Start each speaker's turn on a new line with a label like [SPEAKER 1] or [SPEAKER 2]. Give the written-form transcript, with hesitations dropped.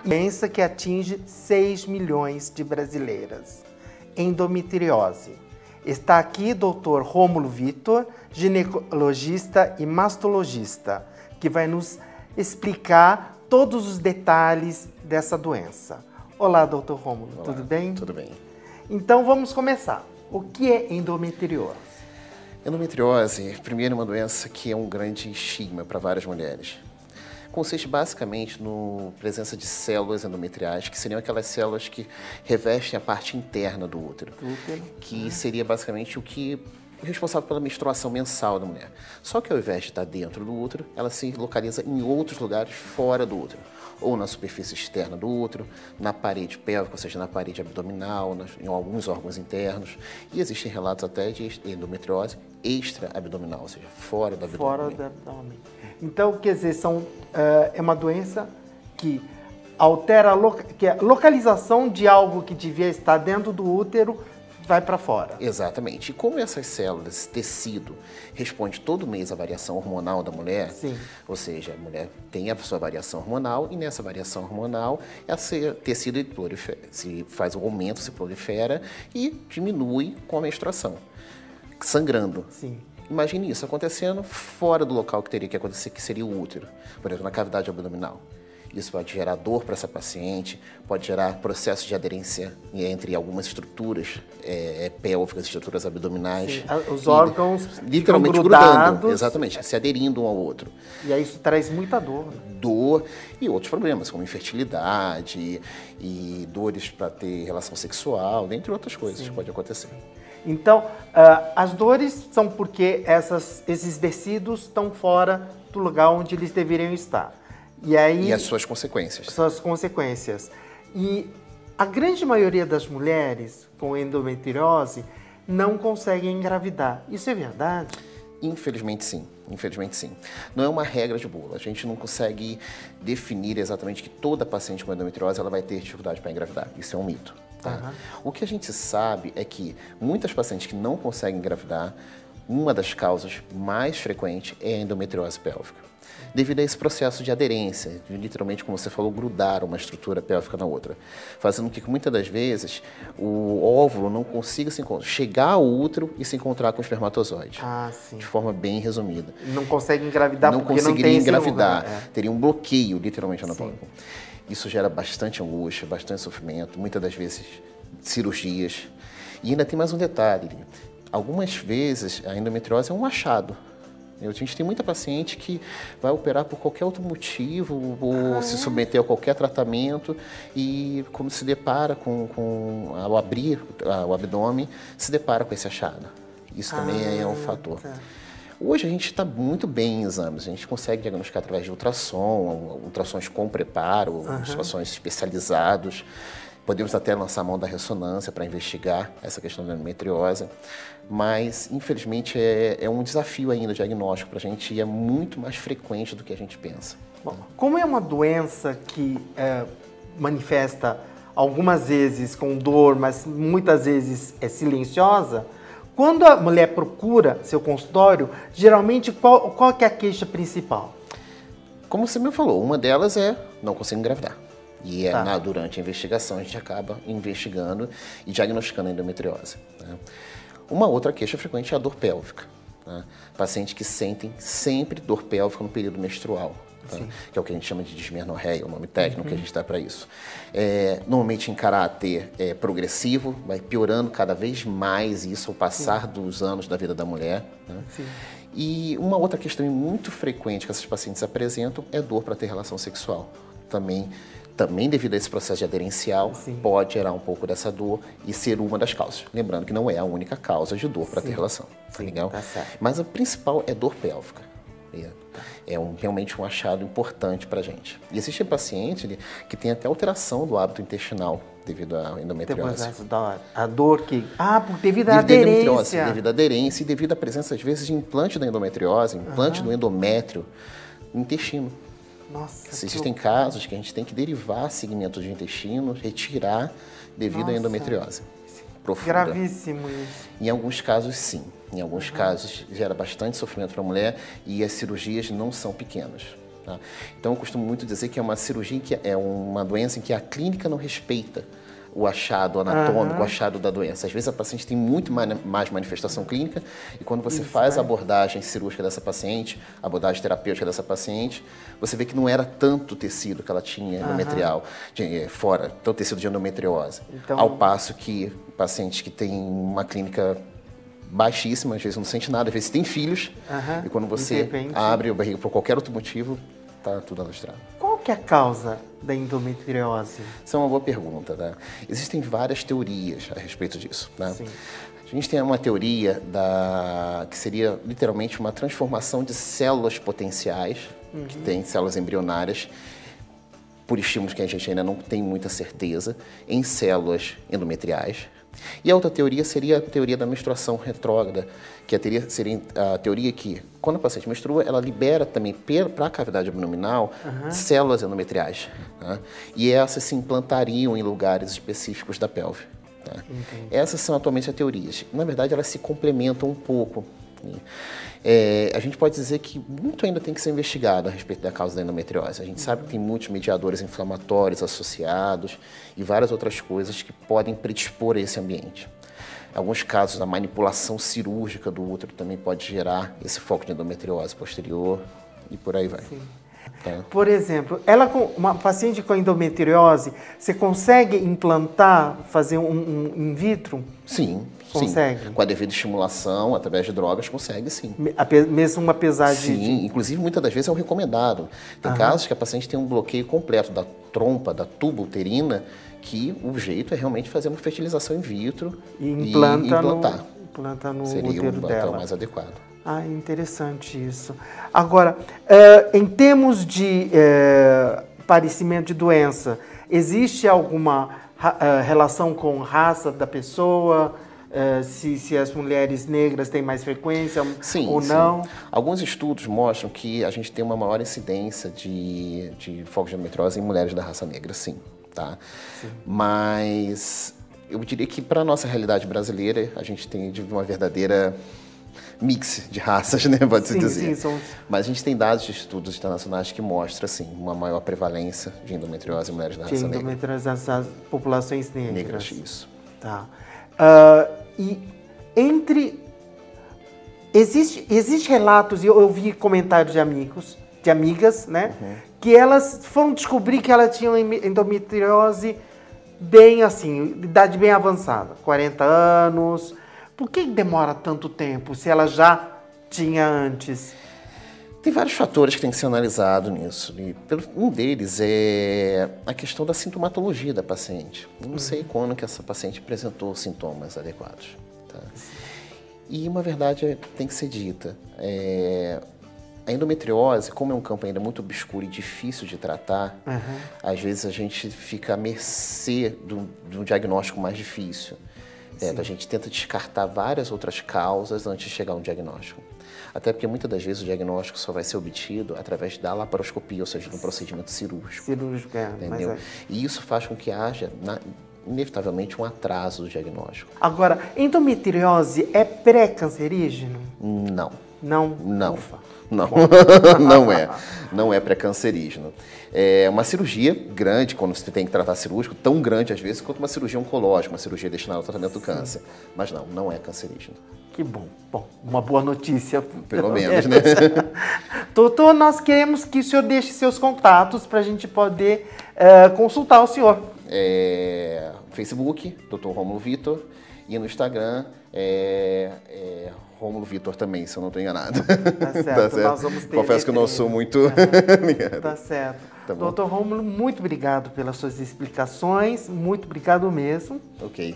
[SPEAKER 1] doença que atinge 6 milhões de brasileiras. Endometriose. Está aqui Dr. Rômulo Vitor, ginecologista e mastologista, que vai nos explicar todos os detalhes dessa doença. Olá, Dr. Rômulo,
[SPEAKER 2] Olá,
[SPEAKER 1] tudo bem?
[SPEAKER 2] Tudo bem.
[SPEAKER 1] Então vamos começar. O que é endometriose?
[SPEAKER 2] Endometriose, primeiro, é uma doença que é um grande estigma para várias mulheres. Consiste basicamente na presença de células endometriais, que seriam aquelas células que revestem a parte interna do útero, que seria basicamente o que é responsável pela menstruação mensal da mulher. Só que ao invés de estar dentro do útero, ela se localiza em outros lugares fora do útero, ou na superfície externa do útero, na parede pélvica, ou seja, na parede abdominal, em alguns órgãos internos. E existem relatos até de endometriose extra-abdominal, ou seja, fora do abdômen.
[SPEAKER 1] Fora do abdômen. Então, quer dizer, é uma doença que altera que a localização de algo que devia estar dentro do útero vai para fora.
[SPEAKER 2] Exatamente. E como essas células, esse tecido, responde todo mês à variação hormonal da mulher,
[SPEAKER 1] Sim.
[SPEAKER 2] Ou seja, a mulher tem a sua variação hormonal e nessa variação hormonal esse tecido faz um aumento, se prolifera e diminui com a menstruação, sangrando.
[SPEAKER 1] Sim.
[SPEAKER 2] Imagine isso acontecendo fora do local que teria que acontecer, que seria o útero, por exemplo, na cavidade abdominal. Isso pode gerar dor para essa paciente, pode gerar processo de aderência entre algumas estruturas pélvicas, estruturas abdominais.
[SPEAKER 1] Sim, os órgãos
[SPEAKER 2] literalmente
[SPEAKER 1] grudados,
[SPEAKER 2] grudando, exatamente, se aderindo um ao outro.
[SPEAKER 1] E aí isso traz muita dor.
[SPEAKER 2] Dor e outros problemas, como infertilidade e dores para ter relação sexual, dentre outras coisas que pode acontecer.
[SPEAKER 1] Então, as dores são porque esses tecidos estão fora do lugar onde eles deveriam estar. E
[SPEAKER 2] as suas consequências.
[SPEAKER 1] Suas consequências. E a grande maioria das mulheres com endometriose não conseguem engravidar. Isso é verdade?
[SPEAKER 2] Infelizmente sim, infelizmente sim. Não é uma regra de bula. A gente não consegue definir exatamente que toda paciente com endometriose ela vai ter dificuldade para engravidar. Isso é um mito. Tá? O que a gente sabe é que muitas pacientes que não conseguem engravidar, uma das causas mais frequentes é a endometriose pélvica. Devido a esse processo de aderência, de literalmente, como você falou, grudar uma estrutura pélvica na outra, fazendo com que muitas das vezes o óvulo não consiga chegar ao útero e se encontrar com o espermatozoide.
[SPEAKER 1] Ah, sim.
[SPEAKER 2] De forma bem resumida.
[SPEAKER 1] Não consegue engravidar porque não tem
[SPEAKER 2] conseguiria engravidar.
[SPEAKER 1] Lugar.
[SPEAKER 2] Teria um bloqueio, literalmente, anatômico. Isso gera bastante angústia, bastante sofrimento, muitas das vezes cirurgias. E ainda tem mais um detalhe. Algumas vezes a endometriose é um achado. A gente tem muita paciente que vai operar por qualquer outro motivo ou se submeter a qualquer tratamento e como se depara ao abrir o abdômen, se depara com esse achado. Isso também é um fator.
[SPEAKER 1] Tá.
[SPEAKER 2] Hoje a gente está muito bem em exames, a gente consegue diagnosticar através de ultrassom, ultrassons com preparo, ultrassons especializados. Podemos até lançar a mão da ressonância para investigar essa questão da endometriose, mas, infelizmente, é um desafio ainda o diagnóstico para a gente e é muito mais frequente do que a gente pensa.
[SPEAKER 1] Bom, como é uma doença que manifesta algumas vezes com dor, mas muitas vezes é silenciosa, quando a mulher procura seu consultório, geralmente qual que é a queixa principal?
[SPEAKER 2] Como você me falou, uma delas é não consigo engravidar. E durante a investigação a gente acaba investigando e diagnosticando a endometriose. Né? Uma outra queixa frequente é a dor pélvica. Né? Pacientes que sentem sempre dor pélvica no período menstrual. Tá? Que é o que a gente chama de dismenorreia, o nome técnico que a gente dá para isso. Normalmente em caráter progressivo, vai piorando cada vez mais isso ao passar dos anos da vida da mulher. Né? E uma outra questão muito frequente que essas pacientes apresentam é dor para ter relação sexual. Também devido a esse processo de aderencial, pode gerar um pouco dessa dor e ser uma das causas. Lembrando que não é a única causa de dor para ter relação. Tá legal?
[SPEAKER 1] Tá certo.
[SPEAKER 2] Mas a principal é dor pélvica. Realmente um achado importante para a gente. E existem pacientes que têm até alteração do hábito intestinal devido à endometriose.
[SPEAKER 1] A dor que... devido à aderência.
[SPEAKER 2] Devido à aderência e devido à presença, às vezes, de implante da endometriose, implante do endométrio no intestino.
[SPEAKER 1] Nossa,
[SPEAKER 2] existem casos que a gente tem que derivar segmentos de intestino, retirar devido à endometriose profunda.
[SPEAKER 1] Gravíssimo isso.
[SPEAKER 2] Em alguns casos, sim. Em alguns casos, gera bastante sofrimento para a mulher e as cirurgias não são pequenas. Tá? Então, eu costumo muito dizer que é uma cirurgia, que é uma doença em que a clínica não respeita o achado anatômico, o achado da doença. Às vezes a paciente tem muito mais manifestação clínica e quando você faz a abordagem cirúrgica dessa paciente, a abordagem terapêutica dessa paciente, você vê que não era tanto tecido que ela tinha endometrial, fora, tanto tecido de endometriose. Então... Ao passo que pacientes que têm uma clínica baixíssima, às vezes não sente nada, às vezes tem filhos, e quando você abre a barriga por qualquer outro motivo, tá tudo alastrado.
[SPEAKER 1] Qual que é a causa da endometriose?
[SPEAKER 2] Essa é uma boa pergunta, tá? Existem várias teorias a respeito disso, né? Sim. A gente tem uma teoria que seria literalmente uma transformação de células potenciais, que tem células embrionárias, por estímulos que a gente ainda não tem muita certeza, em células endometriais. E a outra teoria seria a teoria da menstruação retrógrada, que seria a teoria que, quando a paciente menstrua, ela libera também para a cavidade abdominal células endometriais. Tá? E essas se implantariam em lugares específicos da pelve. Tá? Essas são atualmente as teorias. Na verdade, elas se complementam um pouco. A gente pode dizer que muito ainda tem que ser investigado a respeito da causa da endometriose. A gente sabe que tem muitos mediadores inflamatórios associados e várias outras coisas que podem predispor a esse ambiente. Em alguns casos, a manipulação cirúrgica do útero também pode gerar esse foco de endometriose posterior e por aí vai. Tá?
[SPEAKER 1] Por exemplo, uma paciente com endometriose, você consegue implantar, fazer um in vitro?
[SPEAKER 2] Sim.
[SPEAKER 1] Consegue?
[SPEAKER 2] Sim. Com a devida estimulação, através de drogas, consegue sim.
[SPEAKER 1] Mesmo uma pesagem?
[SPEAKER 2] Sim, inclusive muitas das vezes é o recomendado. Tem casos que a paciente tem um bloqueio completo da trompa, da tuba uterina, que o jeito é realmente fazer uma fertilização in vitro e implantar.
[SPEAKER 1] Implanta no
[SPEAKER 2] seria
[SPEAKER 1] útero dela.
[SPEAKER 2] O mais adequado.
[SPEAKER 1] Ah, interessante isso. Agora, em termos de aparecimento de doença, existe alguma relação com raça da pessoa? Se as mulheres negras têm mais frequência ou não?
[SPEAKER 2] Sim. Alguns estudos mostram que a gente tem uma maior incidência de foco de endometriose em mulheres da raça negra, sim. Tá? Sim. Mas eu diria que para a nossa realidade brasileira, a gente tem uma verdadeira mix de raças, né, pode-se dizer. Sim, mas a gente tem dados de estudos internacionais que mostram, assim, uma maior prevalência de endometriose em mulheres da raça negra.
[SPEAKER 1] De endometriose nas populações negras.
[SPEAKER 2] Negras, isso.
[SPEAKER 1] Tá. E existe relatos, e eu vi comentários de amigas, né, que elas foram descobrir que ela tinha endometriose bem assim, idade bem avançada, 40 anos. Por que demora tanto tempo, se ela já tinha antes?
[SPEAKER 2] Tem vários fatores que tem que ser analisado nisso. E um deles é a questão da sintomatologia da paciente. Eu não sei quando que essa paciente apresentou sintomas adequados. Tá? E uma verdade tem que ser dita. A endometriose, como é um campo ainda muito obscuro e difícil de tratar, às vezes a gente fica à mercê de um diagnóstico mais difícil. A gente tenta descartar várias outras causas antes de chegar a um diagnóstico. Até porque muitas das vezes o diagnóstico só vai ser obtido através da laparoscopia, ou seja, de um procedimento cirúrgico. Entendeu? E isso faz com que haja, inevitavelmente, um atraso do diagnóstico.
[SPEAKER 1] Agora, endometriose é pré-cancerígeno?
[SPEAKER 2] Não.
[SPEAKER 1] Não?
[SPEAKER 2] Não.
[SPEAKER 1] Ufa.
[SPEAKER 2] Não, não é pré-cancerígeno. É uma cirurgia grande, quando você tem que tratar cirúrgico, tão grande às vezes, quanto uma cirurgia oncológica, uma cirurgia destinada ao tratamento do câncer. Mas não é cancerígeno.
[SPEAKER 1] Que bom. Bom, uma boa notícia.
[SPEAKER 2] Pelo menos, né?
[SPEAKER 1] Doutor, nós queremos que o senhor deixe seus contatos para a gente poder consultar o senhor.
[SPEAKER 2] Facebook, Dr. Rômulo Vitor, e no Instagram, Rômulo Vitor também, se eu não estou enganado.
[SPEAKER 1] Tá certo, nós vamos ter.
[SPEAKER 2] Confesso que eu não sou muito ligado.
[SPEAKER 1] Tá certo. Doutor Rômulo, muito obrigado pelas suas explicações, muito obrigado mesmo.
[SPEAKER 2] Ok.